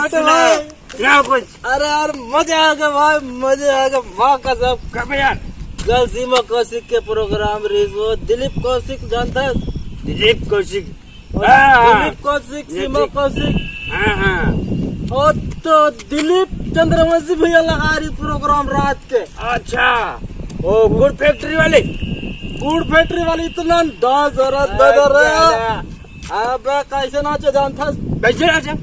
क्या कुछ? अरे यार मजे आ गए भाई, मजे आ गए माँ कसम। कब यार? कल सीमा कौशिक के प्रोग्राम रिलीज हुआ। दिलीप कौशिक जानता है? दिलीप कौशिक। दिलीप कौशिक, सीमा कौशिक। हाँ। और तो दिलीप चंद्रवंशी भैया लगा रही प्रोग्राम रात के। अच्छा, वो गुड़ फैक्ट्री वाले। गुड़ फैक्ट्री वाली इतना डांस हो रहा अबे कैसे नाचे जानता? कैसे नाचा?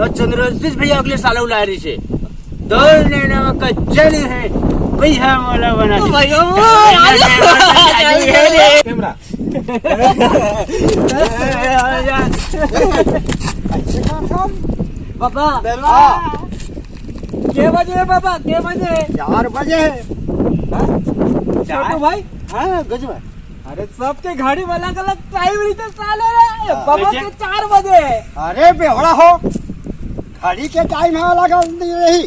चंद्रवंशी भैया अगले साल ला रही से दौड़ने नमक का जल है भैया मोला बना कैमरा पापा के बजे पापा के बजे? 4 बजे। छोटू भाई हाँ गजब। अरे सबके घड़ी में अलग अलग टाइम रही थे साले रे। पापा के 4 बजे। अरे बेवड़ा हो, घड़ी के टाइम है अलग रही।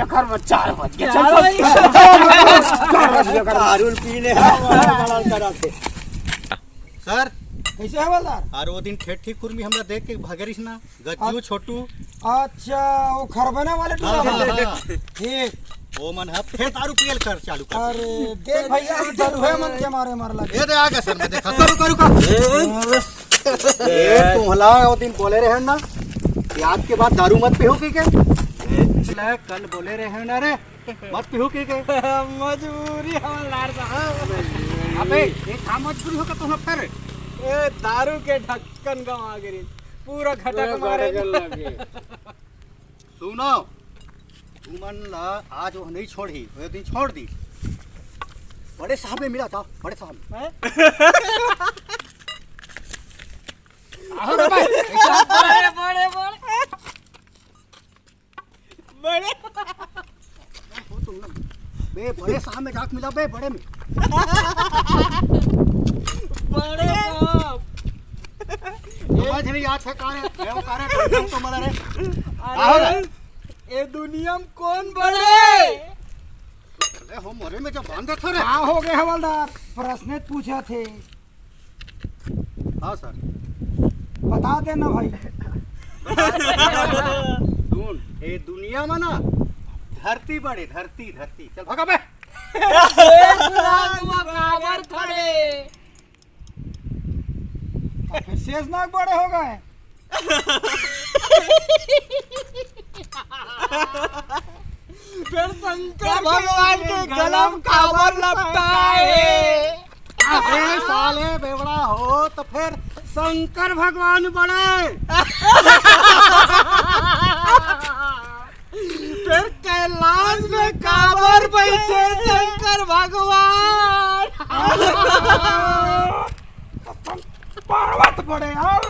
एक में 4 बज गए। दारू पीने सर कैसे है वाला? और वो दिन ठेठी कुर्मी हमरा देख के भागरिस ना गज्जू छोटू। अच्छा वो खरबने वाले ठीक वो मन है फिर दारू पियल कर चालू कर। अरे देख भैया दारू है मन के मारे मार लगे। ये दे आ गया सर, मैं देखा करू ये तुम्हला वो दिन बोले रहे ना कि आज के बाद दारू मत पियो के कल बोले रहे ना रे मत पियो के मजबूरी हवलदार साहब। अबे ये काम मजबूरी होगा तुम फिर ए दारू के ढक्कन गवा गिरी पूरा घटक मारे लगे। सुनो तू मन ला आज वो नहीं छोड़ी, वो दिन छोड़ दी। बड़े साहब में मिला था, बड़े साहब बड़े साहब में जाके मिला बे बड़े में समझ नहीं याद है कौन है वो कौन है तो मला रे। अरे ये दुनिया में कौन बड़े? अरे हो मोरे में जब बांधे थे रे। क्या हो गए हवलदार? प्रश्न पूछे थे। हाँ सर बता देना भाई। सुन ये दुनिया में ना धरती बड़े धरती चल भागा बे। शेषनाग बड़े हो गए। फिर शंकर भगवान के गलम कावर लपटाए। अरे साले बेवड़ा हो तो फिर शंकर भगवान बड़े। फिर कैलाश में कावर बैठे शंकर भगवान। पर्वत बड़े यार।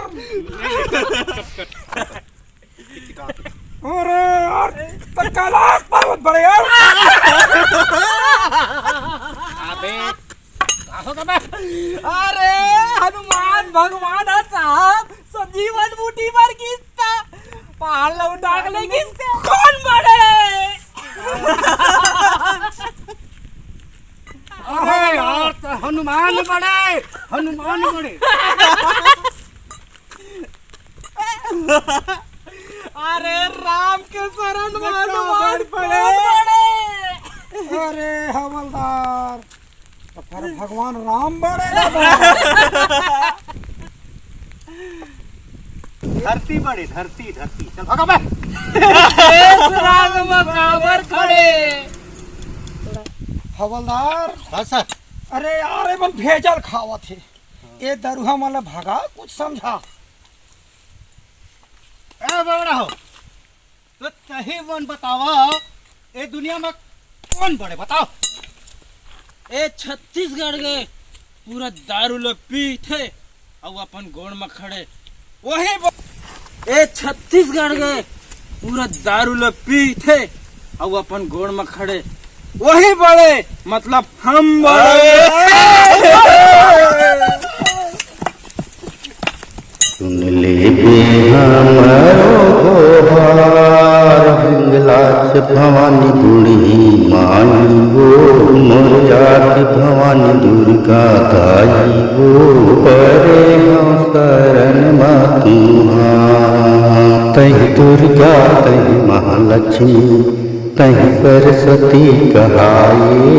अरे यार तो कैलाश पर्वत बड़े यार। अबे अरे हनुमान भगवान साहब संजीवन बूटी पर किसता पहाड़ लौटा ले किसते कौन बड़े? अरे यार तो हनुमान बड़े। अरे राम के शरण में हनुमान बड़े। अरे हवलदार तो फिर भगवान राम बड़े ना धरती बड़े धरती चल भागा बे। हवलदार हाँ सर। अरे यार ये बन भेजल खावा थे ये दरुहा माला भागा कुछ समझा। ए बेवड़ा हो तो सही मन बतावा ये दुनिया में कौन बड़े बताओ। ए छत्तीसगढ़ के पूरा दारू लो पी थे और अपन गोड़ में खड़े वही ए छत्तीसगढ़ के पूरा दारू लो पी थे और अपन गोड़ में खड़े वही बड़े मतलब हम बड़े। सुन ले बे हमरो गोहार हिंगलाज भवानी बूढ़ी माई वो मोरिया की भवानी दुर्गा दाई वो परे हम शरण मातु तही दुर्गा तही महालक्ष्मी तही सरस्वती कहाए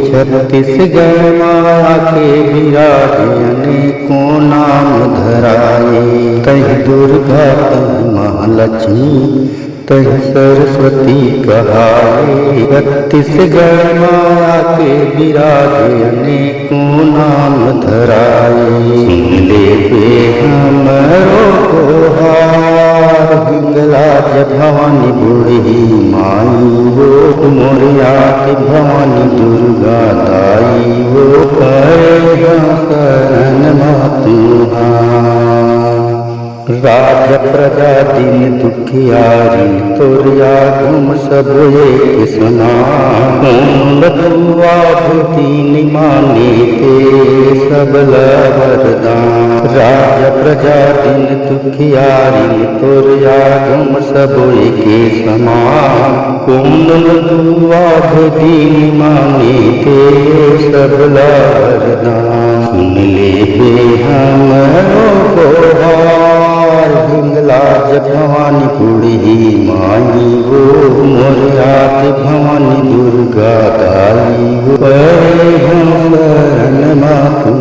छत्तीसगढ़ माँ के विराजने को नाम धराए तही दुर्गा तही महालक्ष्मी तही सरस्वती कहाए छत्तीसगढ़ माँ के विराजने को नाम धराए सुन ले पे हमरो गोहार हिंगला भवानी बूढ़ी माई वो मोरिया की भवानी दुर्गा दाई वो करे शरण मातु राज प्रजा दिन दुखियारी तोरिया तुम सब एक सुना बधुआ दीन माने ते सब वरदान राज प्रजा दिन दुखियारी तोरिया तुम सब एक समान कुंडल दुआ दीन माने ते सब वरदान सुन ले बे हमरो हिंगला भवानी बूढ़ी माई वो मोरिया की भवानी दुर्गा दाई वो परे हम शरण मातु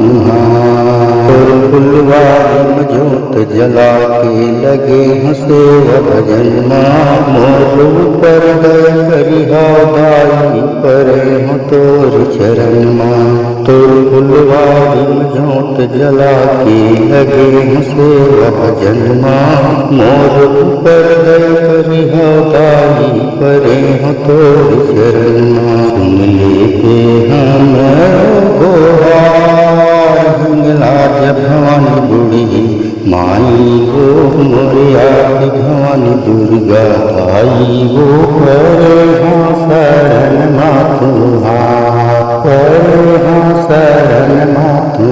फुलवारी जोत जला के लगे हंसे भजन माँ मोर पर गए करिहा दाई परे हो तोर चरण माँ तोर फुलवारी जोत जला के लगे हंसे भजन माँ मोर पर गए करिहा दाई परे हो तोर चरण माँ सुन ले पे हम गोहार हिंगला भवानी बूढ़ी माई वो मोरिया की भवानी दुर्गा दाई वो करे हाँ शरण मातु करे हाँ शरण मातु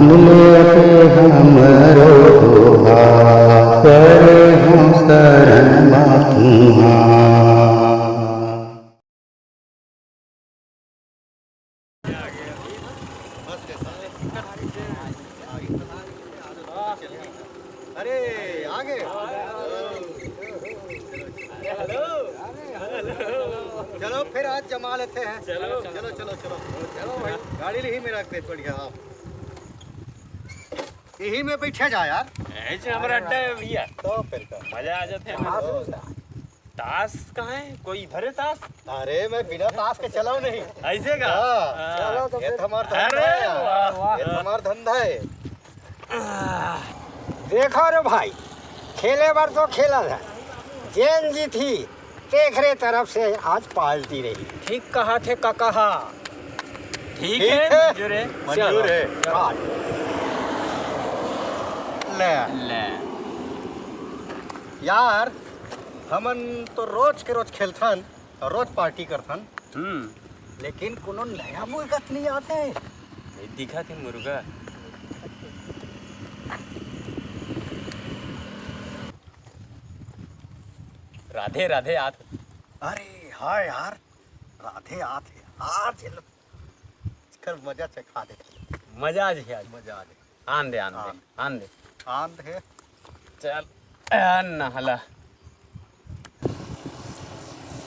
मिले पे हमरो करे हाँ शरण मातु अरे आगे चलो फिर आज जमा लेते हैं चलो चलो चलो चलो चलो भाई गाड़ी ही में रख दे बढ़िया आप यही में बैठे जा यार ऐसे हमारा अड्डा है भैया तो फिर का मजा आ जाते हैं ताश कहाँ है कोई भरे ताश अरे मैं बिना ताश के चलाऊ नहीं ऐसे का चलो तो ये हमारा धंधा है ये हमारा धंधा है देखो रे भाई खेले बार तो खेला था जैन जी थी तेखरे तरफ से आज पार्टी रही ठीक कहा थे कहा ठीक है मंजूर है मंजूर है ले ले यार हमन तो रोज के रोज खेलथन और रोज पार्टी करथन लेकिन कोनो नया मुर्गत नहीं आते दिखा थी मुर्गा राधे राधे आत अरे हाँ यार राधे आते आज कल मजा चखा दे मजा आ जाए आज मजा आ दे आन दे आन दे आन दे आंध है चल नहला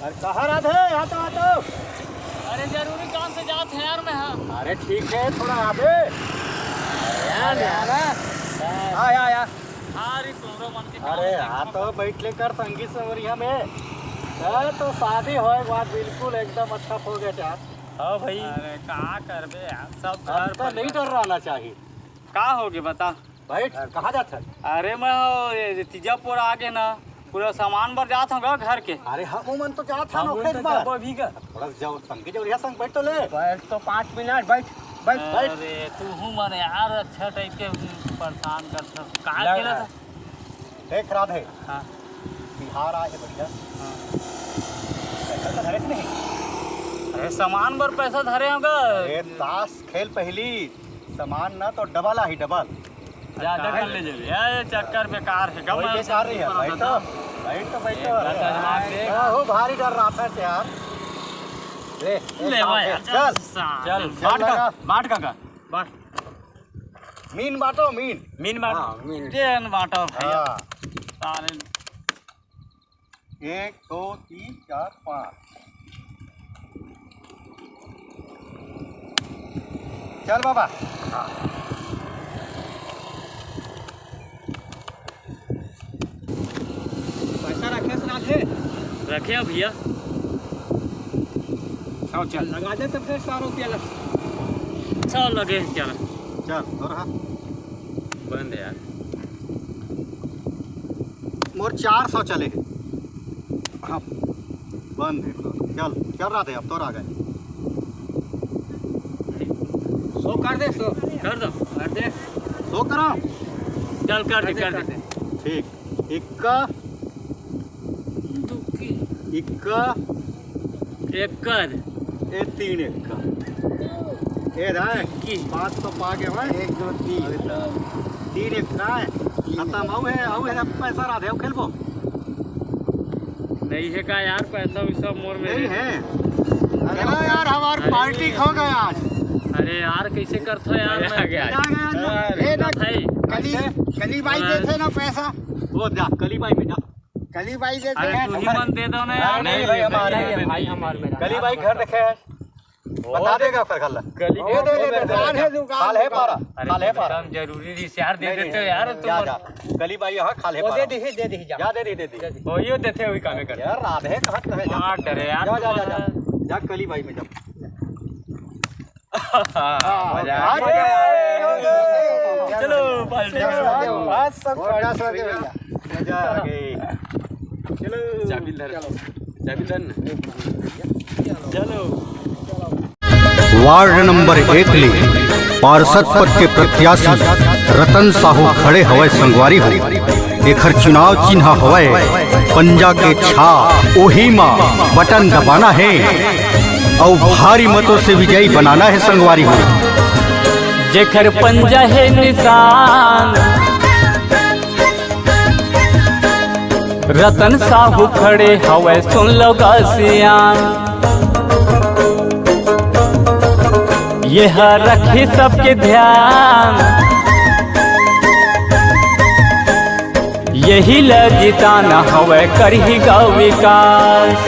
अरे कहाँ राधे यहाँ तो आ तो अरे जरूरी काम से जाते हैं यार मैं हाँ अरे ठीक है थोड़ा आगे आया सारी तुम्हारे मन की अरे हाँ तो बैठ लेकर संगीत संवरिया में तो शादी हो बात बिल्कुल एकदम अच्छा हो गया यार हाँ भाई अरे कहाँ कर बे यार सब अब घर तो पर नहीं डर रहना चाहिए का हो गया बता बैठ कहाँ जाता है अरे मैं वो तीजापुर आगे ना पूरा सामान भर जाता हूँ घर के अरे हम मन तो जात था नौकरी पर भी का थोड़ा जाओ संगीत जवरिया संग बैठ तो ले बैठ तो 5 मिनट बैठ बैठ बैठ अरे तू हूँ मन यार अच्छा टाइप के परेशान करता कहाँ खेला था देख राधे हाँ बिहार आए बढ़िया पैसा तो धरे कि नहीं अरे सामान भर पैसा धरे होगा अरे ताश खेल पहली सामान ना तो डबल ही डबल ज्यादा कर ले ये चक्कर बेकार है कोई बेकार नहीं है भाई तो हो भारी डर रहा था यार। ले भाई चल चल बाट का मीन बांटो मीन। मीन हाँ, मीन। टेन बांटो भैया हाँ सारे 1 2 3 4 5 चल बाबा। पैसा रखे से रखे रखे भैया। चल लगा दे तो फिर 100 रुपया लग। चल लगे चल चल और हाँ बंद है यार। मोर 400 चले हैं। हाँ बंद है। चल चल रहा थे अब तो आ गए। 100 कर दे 100 कर दो कर दे। 100 कराओ। चल कर दे ठीक इक्का इक्का एक कर ये 3 इक्का ये रहा 500 पा के भाई 1 2 3 इक्का है खत्म। आउ है पैसा रहा थे खेलबो नहीं है का यार पैसा वैसा मोर में नहीं है। चलो यार हमारी पार्टी खो गए आज। अरे यार कैसे करते यार मैं जा गया ए ना भाई कली बाई देते ना पैसा। वो जा कली भाई में जा। कली बाई देते अरे तू ही मन दे दो ना यार। नहीं भाई हमारे भाई हमारे में कली भाई घर रखे है बता देगा फिर कल ये दे दुकान है दुकान खाल है पारा खाल है पारा एकदम जरूरी रिश्तेदार दे देते हो यार जा तुम। जा कली भाई यहाँ खाल है वो पारा दे दी जा। जा दे दी वही देते हुए काम कर यार राधे कहाँ कहे जा हाँ डरे यार जा जा जा जा जा कली भाई में जा। चलो पार्टी बस सब बड़ा सर के भैया जा आगे चलो चलो वार्ड नंबर 1 ले पार्षद पद के प्रत्याशी रतन साहू खड़े हवय संगवारी हो। एखर चुनाव चिन्ह हवय पंजा के छा ओही मा बटन दबाना है और भारी मतों से विजयी बनाना है संगवारी हो। जेखर पंजा है निशान रतन साहू खड़े हवे सुन लो गसियान। यह रखी सबके ध्यान यही लजिताना हवे करही गाँव विकास।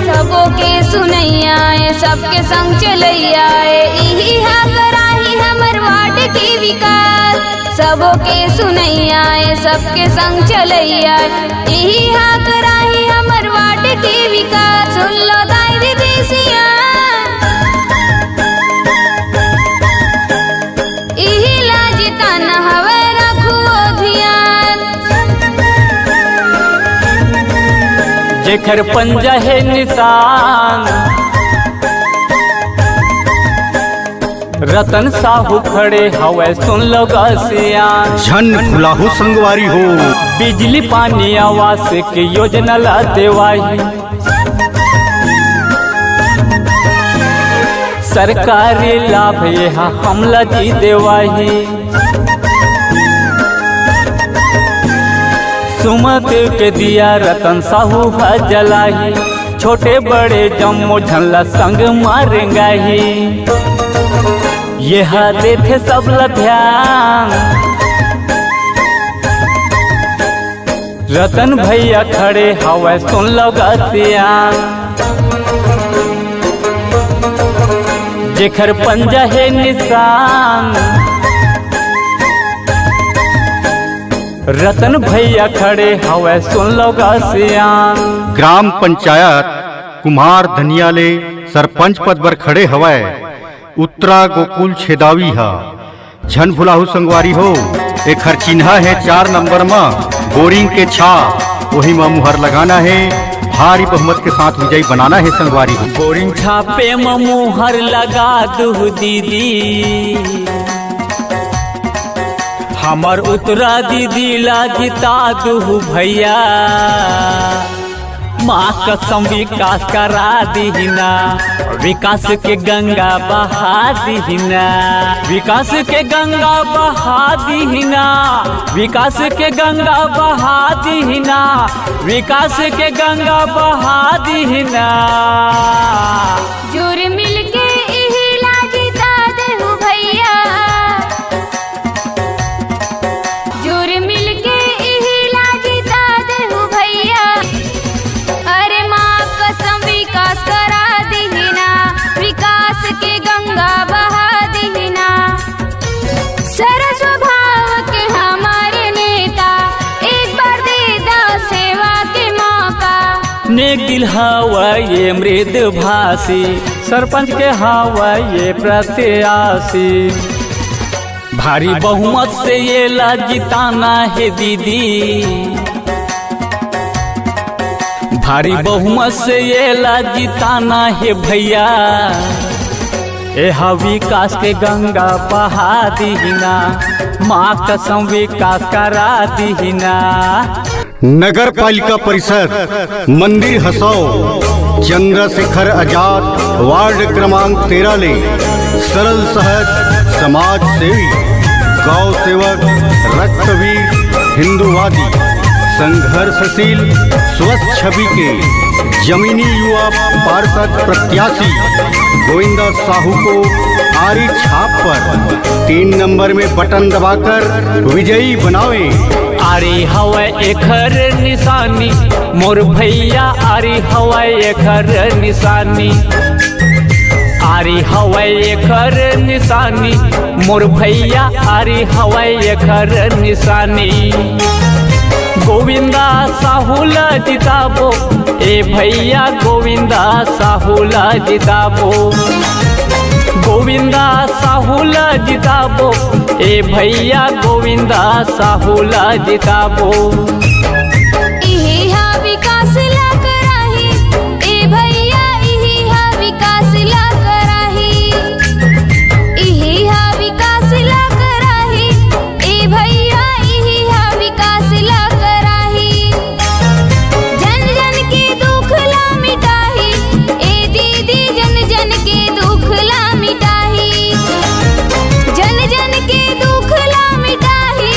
सबों के सुनैया सबके संग चलैया यही हा कराही हमर वार्ड के विकास। सबों के सुनैया सबके संग चलैया यही हा कराही हमर वार्ड के विकास। सुन लो दाई विदेशिया यही लाजिताना हवे रखो ध्यान। जेखर पंजा है निशान रतन साहू खड़े हवे सुन लो गसियान। झन खुलाहू संगवारी हो। बिजली पानी आवास के योजना ला देवाही सरकारी लाभ यहाँ हमला जी देवाही। सुमत के दिया रतन साहू हा जलाही छोटे बड़े जम्मो झल्ला संग मारेंगा ही। यह देखे सब ला ध्यान रतन भैया खड़े हवे सुन लो गसियान। जेखर पंजा है निशान रतन भैया खड़े हवे सुन लो गसियान। ग्राम पंचायत कुम्हार धनियाले सरपंच पद पर खड़े हवय उत्तरा गोकुल छेदावी हा। झन भुलाहू संगवारी हो। एखर चिन्ह है 4 नंबर में बोरिंग के छा वही में मुहर लगाना है। भारी बहुमत के साथ विजयी बनाना है संगवारी हो। बोरिंग छापे में मुहर लगा दू दीदी हमर उत्तरा दीदी ला जिता दू भैया। माँ कसम विकास करा दीना, विकास के गंगा बहा दीना, विकास के गंगा बहा दीना, विकास के गंगा बहा दीना, विकास के गंगा बहा दीना। जुर मिलके इहिला जिता देहु भैया, जुर मिलके इहिला जिता देहु भैया। अरे माँ कसम विकास करा दीना, विकास के गंगा बहा दीना। सरल स्वभाव के हमारे नेता, एक बार दे दो सेवा के मौका। नेक दिल हवा ये मृद भाषी, सरपंच के हवा ये प्रत्याशी। भारी बहुमत से ये ला जिताना है दीदी, भारी बहुमत से ये ला जिताना है भैया। एहा विकास के गंगा बहा दीना, माँ कसम विकास करा दीना। नगर पालिका परिषद मंदिर हसौ चंद्रशेखर आजाद वार्ड क्रमांक 13 ले सरल सहज समाज सेवी गौ सेवक रक्तवीर हिंदूवादी संघर्षशील स्वस्थ छवि के जमीनी युवा पार्षद प्रत्याशी गोविंदा साहू को आरी छाप पर 3 नंबर में बटन दबाकर विजयी बनावे। आरी हवा एकर निशानी मोर भैया, आरी हवा एकर निशानी, आरी हवा एकर निशानी मोर भैया, आरी हवा एकर निशानी। गोविंदा साहुला जिताबो ए भैया, गोविंदा साहुला जिताबो, गोविंदा साहुला जिताबो ए भैया, गोविंदा साहुला जिताबो। इहा विकास ला कराही ए भैया, इहा विकास ला कराही, इहा विकास ला कराही ए भैया, इहा विकास ला कराही। जन जन के दुख ला मिटाही ए दीदी, जन जन के दुख ला मिटाही, जन जन के दुख ला मिटाही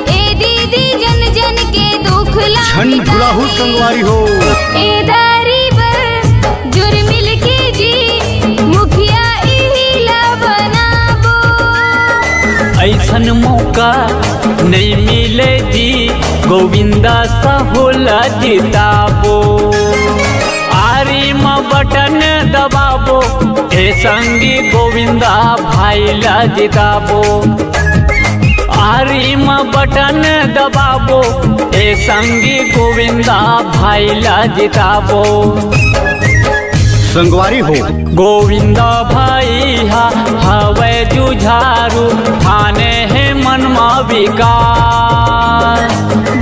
ए दीदी, जन जन के दुख ला छन भुलाहू संगवारी हो ए दारी बर जुर मिलके जी मुखिया इहिला बनाबो। ऐसन मौका नहीं मिले जी, गोविंदा साहुला जिताबो। आरी में बटन दबाबो ए संगी गोविंदा भाईला जिताबो। आरी में बटन दबाबो ए संगी गोविंदा भाईला जिताबो। संगवारी हो गोविंदा भाई हवे जुझारू, थाने है मनमा विकास।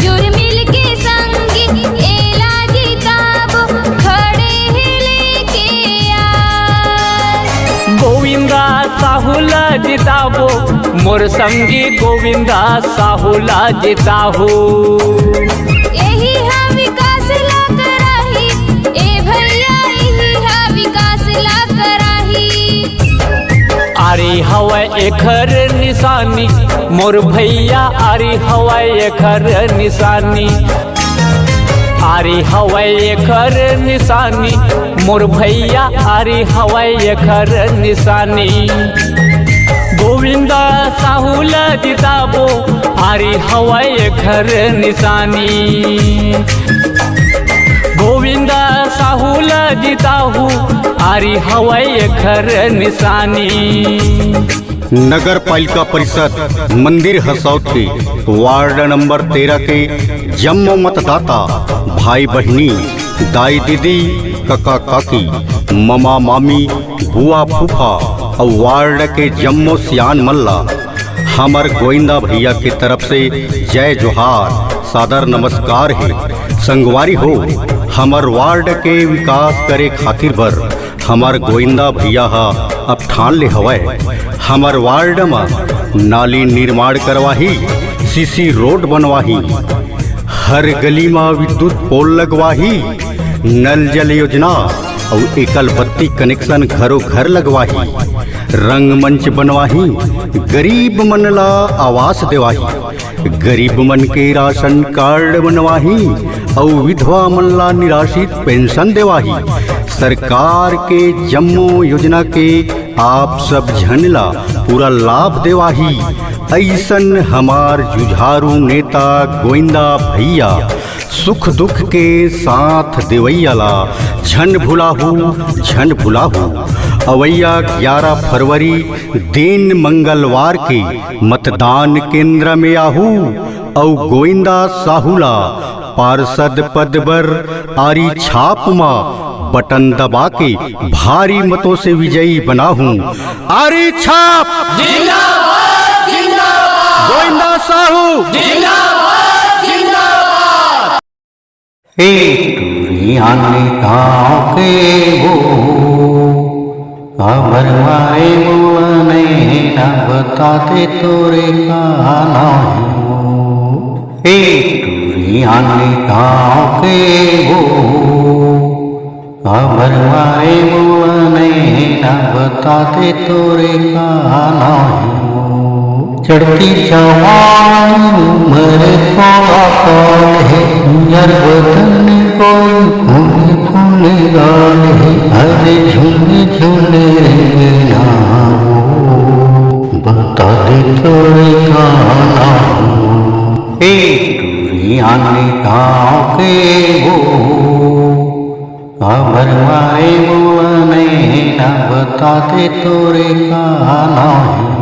जुर मिलके संगी एला जिताबो, खड़े ही लेके आ। गोविंदा साहुला जिताबो मोर संगी, गोविंदा साहुला जिताहू। यही हा विकास ला कराही ए भैया, यही हा विकास ला कराही। आरी हवा एकर निशानी मोर भैया, आरी हवा एकर निशानी, आरी हवा एकर निशानी मोर भैया, आरी हवा एकर निशानी। गोविंदा साहुला जिताबो, आरी हवा एकर निशानी। गोविंदा साहुला जिताहू, आरी हवा एकर निशानी। नगर पालिका परिषद मंदिर हसौत के वार्ड नंबर 13 के जम्मो मतदाता भाई बहनी, दाई दीदी, काका काकी, ममा मामी, बुआ फूफा और वार्ड के जम्मो सियान मल्ला हमर गोविंदा भैया की तरफ से जय जोहार सादर नमस्कार है। संगवारी हो हमर वार्ड के विकास करे खातिर बर हमर गोविंदा भैया अब ठान ले हवय। हमर वार्ड में नाली निर्माण करवाही, सीसी रोड बनवाही, हर गली में विद्युत पोल लगवाही, नल जल योजना और एकल बत्ती कनेक्शन घरों घर लगवाही, रंगमंच बनवाही, गरीब मन ला आवास देवाही, गरीब मन के राशन कार्ड बनवाही और विधवा मन ला निराश्रित पेंशन देवाही। सरकार के जम्मो योजना के आप सब झनला पूरा लाभ देवाही। ऐसन हमार जुझारू नेता गोविंदा भैया सुख दुख के साथ देवैयाला झन भुलाहू। अवैया 11 फरवरी दिन मंगलवार के मतदान केंद्र में आहू और गोविंदा साहूला पार्षद पद बर आरी छाप मा बटन दबा के भारी मतों से विजयी बनाहूं। आरी छाप जिंदाबाद, जिंदाबाद, गोविंदा साहू जिंदाबाद, जिंदाबाद। टूरिया ने गाँव के वो अमर माए मुआने न बताते तोरे का नाम। टूरिया ने गाँव के वो अमर माए मुआने न बताते तोरे का नाम। चढ़ती जवान उम्र थोड़ा कौन है, यार वतन कोई फूल फूल गाल है। अरे झूले झूले बता दे तोरे का नाम। टूरिया ने गाँव के वो अमर माए मुआने न बताते तोरे का नाम।